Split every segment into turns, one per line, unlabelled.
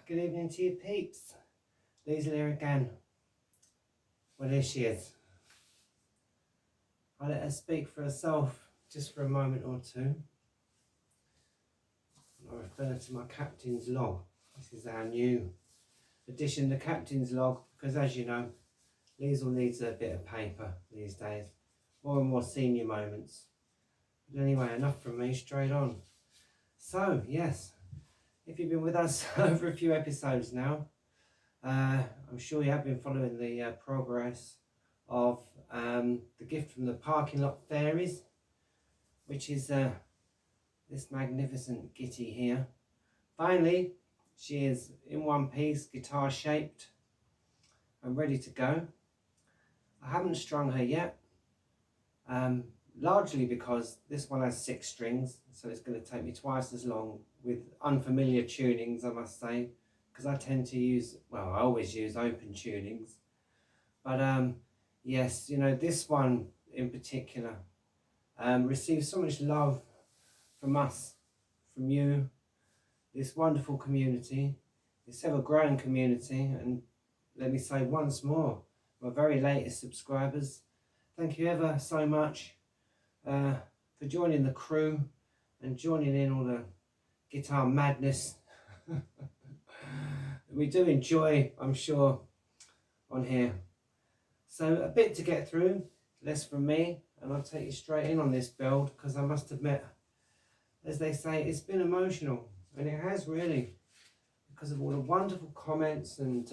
Good evening to you peeps. Liesl here again. Well, there she is. I'll let her speak for herself just for a moment or two. I'll refer to my captain's log. This is our new addition to captain's log because, as you know, Liesl needs a bit of paper these days. More and more senior moments. But anyway, enough from me, straight on. So, yes, if you've been with us over a few episodes now, I'm sure you have been following the progress of the gift from the parking lot fairies, which is this magnificent gitty here. Finally, she is in one piece, guitar shaped and ready to go. I haven't strung her yet, largely because this one has 6 strings, so it's going to take me twice as long with unfamiliar tunings, I must say, because I tend to use, well, I always use open tunings. But yes, you know, this one in particular receives so much love from us, from you, this wonderful community, this ever-growing community, and let me say once more, my very latest subscribers, thank you ever so much for joining the crew and joining in all the guitar madness we do enjoy, I'm sure, on here. So a bit to get through, less from me, and I'll take you straight in on this build because I must admit, as they say, it's been emotional, and it has really, because of all the wonderful comments and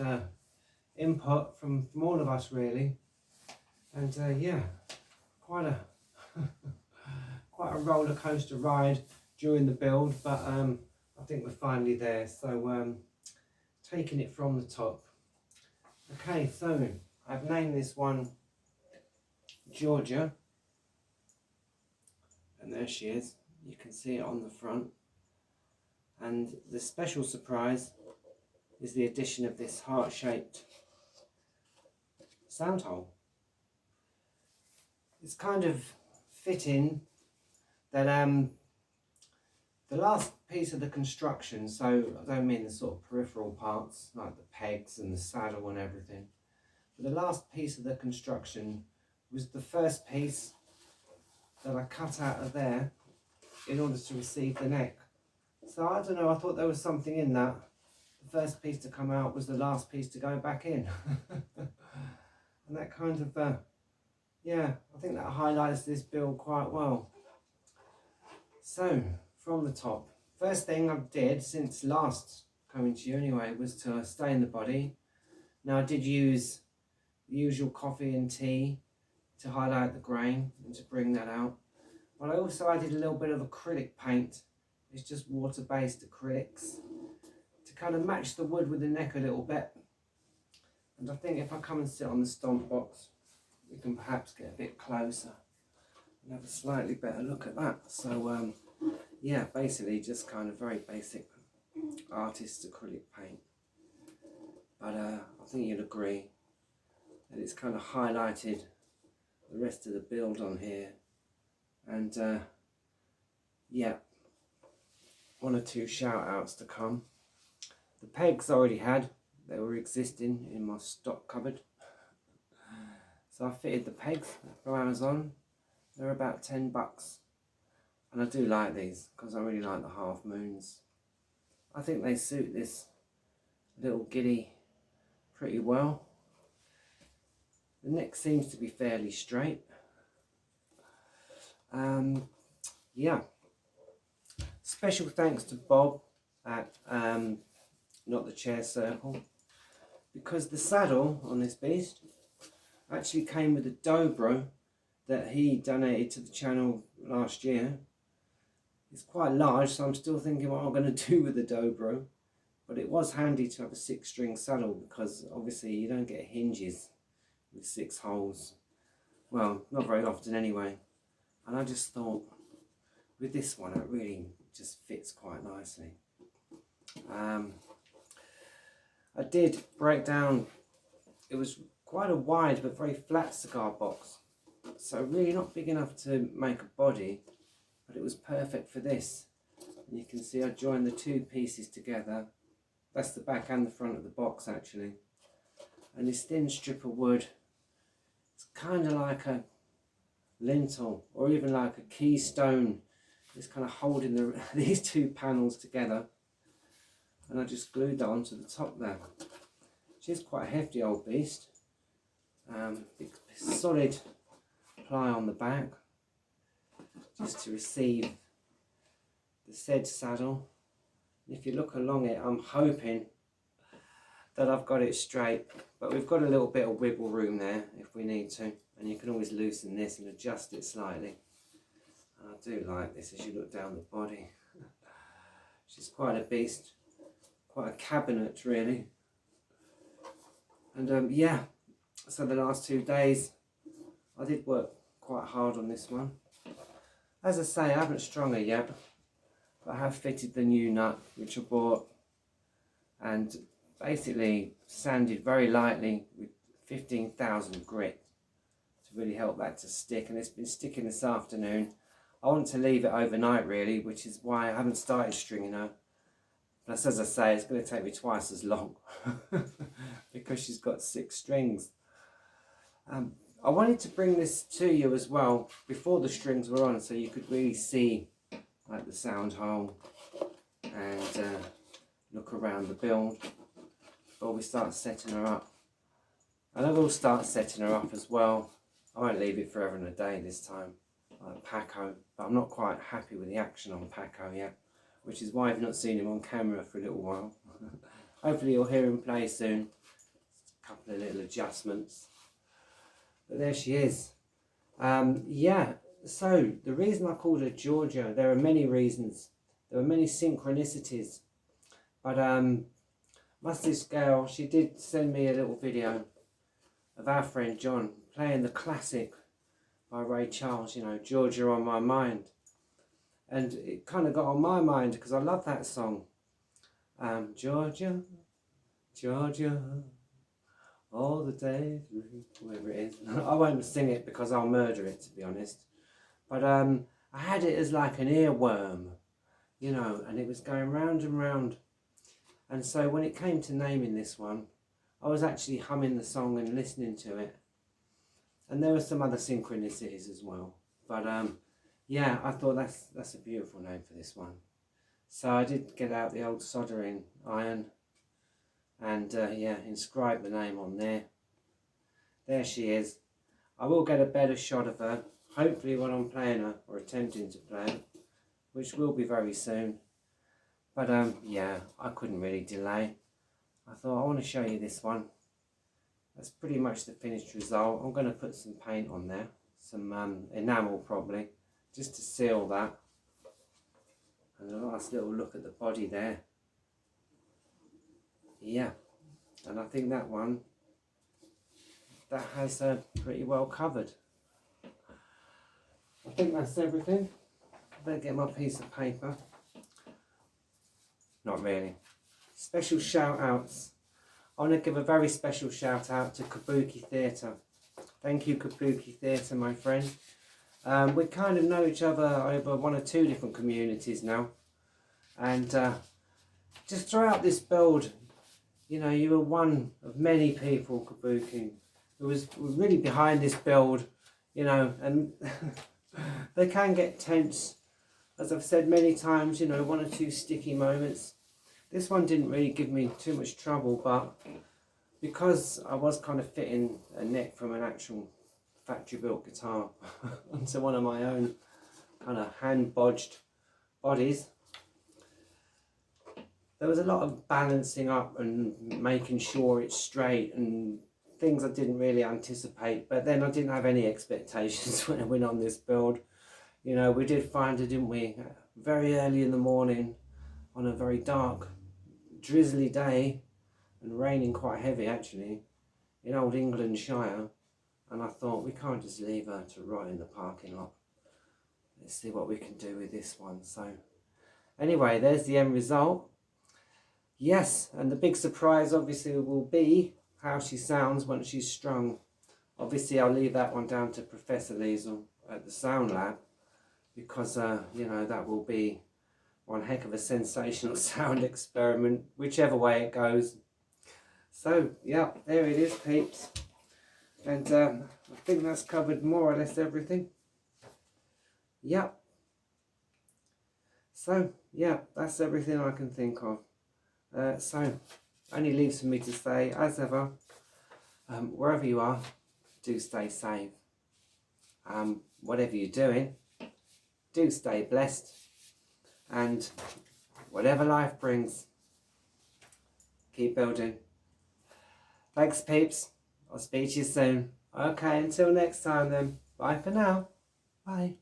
input from all of us really, and yeah, quite a quite a roller coaster ride during the build, but I think we're finally there. So taking it from the top. Okay, so I've named this one Georgia, and there she is. You can see it on the front. And the special surprise is the addition of this heart-shaped sound hole. It's kind of fitting that the last piece of the construction, so I don't mean the sort of peripheral parts like the pegs and the saddle and everything, but the last piece of the construction was the first piece that I cut out of there in order to receive the neck. So I don't know, I thought there was something in that. The first piece to come out was the last piece to go back in. And that kind of, yeah, I think that highlights this build quite well. So, from the top, first thing I did since last coming to you anyway was to stain the body. Now I did use the usual coffee and tea to highlight the grain and to bring that out. But I also added a little bit of acrylic paint. It's just water-based acrylics to kind of match the wood with the neck a little bit. And I think if I come and sit on the stomp box, we can perhaps get a bit closer and have a slightly better look at that. So yeah, basically just kind of very basic artist's acrylic paint. But I think you'll agree that it's kind of highlighted the rest of the build on here. And yeah, 1 or 2 shout outs to come. The pegs I already had, they were existing in my stock cupboard. So I fitted the pegs from Amazon. They're about $10. And I do like these because I really like the half moons. I think they suit this little giddy pretty well. The neck seems to be fairly straight. Yeah. Special thanks to Bob at Not the Chair Circle, because the saddle on this beast actually came with a dobro that he donated to the channel last year. It's quite large, so I'm still thinking what I'm going to do with the dobro, but it was handy to have a 6-string saddle because obviously you don't get hinges with 6 holes, well, not very often anyway. And I just thought with this one it really just fits quite nicely. I did break down, it was quite a wide but very flat cigar box, so really not big enough to make a body, but it was perfect for this. And you can see I joined the 2 pieces together That's the back and the front of the box actually. And this thin strip of wood, it's kind of like a lintel or even like a keystone. It's kind of holding these two panels together. And I just glued that onto the top there. She's quite a hefty old beast. Solid ply on the back, just to receive the said saddle. If you look along it, I'm hoping that I've got it straight, but we've got a little bit of wiggle room there if we need to, and you can always loosen this and adjust it slightly. And I do like this as you look down the body. She's quite a beast, quite a cabinet really. And yeah, so the last 2 days I did work quite hard on this one. As I say, I haven't strung her yet, but I have fitted the new nut which I bought and basically sanded very lightly with 15,000 grit to really help that to stick, and it's been sticking this afternoon. I want to leave it overnight really, which is why I haven't started stringing her. Plus, as I say, it's going to take me twice as long because she's got 6 strings. I wanted to bring this to you as well before the strings were on, so you could really see like the sound hole and look around the build before we start setting her up. And I will start setting her up as well. I won't leave it forever and a day this time, like Paco, but I'm not quite happy with the action on Paco yet, which is why I've not seen him on camera for a little while. Hopefully you'll hear him play soon. A couple of little adjustments. But there she is. Yeah, so the reason I called her Georgia, there are many reasons. There were many synchronicities. But must this girl, she did send me a little video of our friend John playing the classic by Ray Charles, you know, Georgia on My Mind. And it kind of got on my mind because I love that song. Georgia, Georgia, all the day through, whatever it is. I won't sing it because I'll murder it, to be honest. But I had it as like an earworm, you know, and it was going round and round. And so when it came to naming this one, I was actually humming the song and listening to it. And there were some other synchronicities as well. But yeah, I thought that's a beautiful name for this one. So I did get out the old soldering iron and yeah, inscribe the name on there. There she is. I will get a better shot of her, hopefully when I'm playing her or attempting to play her, which will be very soon. But yeah, I couldn't really delay. I thought I want to show you this one. That's pretty much the finished result. I'm going to put some paint on there, some enamel probably, just to seal that. And a last little look at the body there. Yeah, and I think that one, that has pretty well covered. I think that's everything. I better get my piece of paper. Not really. Special shout outs. I want to give a very special shout out to Kabuki Theatre. Thank you, Kabuki Theatre, my friend. We kind of know each other over 1 or 2 different communities now. And just throughout this build, you know, you were one of many people, Kabuki, who was really behind this build, you know, and they can get tense. As I've said many times, you know, 1 or 2 sticky moments. This one didn't really give me too much trouble, but because I was kind of fitting a neck from an actual factory built guitar onto one of my own kind of hand bodged bodies, there was a lot of balancing up and making sure it's straight and things I didn't really anticipate. But then I didn't have any expectations when I went on this build. You know, we did find it, didn't we, very early in the morning on a very dark, drizzly day, and raining quite heavy actually, in old England Shire. And I thought, we can't just leave her to rot in the parking lot. Let's see what we can do with this one. So anyway, there's the end result. Yes, and the big surprise obviously will be how she sounds once she's strung. Obviously I'll leave that one down to Professor Liesel at the Sound Lab, because you know, that will be one heck of a sensational sound experiment, whichever way it goes. So, yeah, there it is, peeps. And I think that's covered more or less everything. Yep. So, yeah, that's everything I can think of. So, only leaves for me to say, as ever, wherever you are, do stay safe. Whatever you're doing, do stay blessed. And whatever life brings, keep building. Thanks, peeps. I'll speak to you soon. Okay, until next time then. Bye for now. Bye.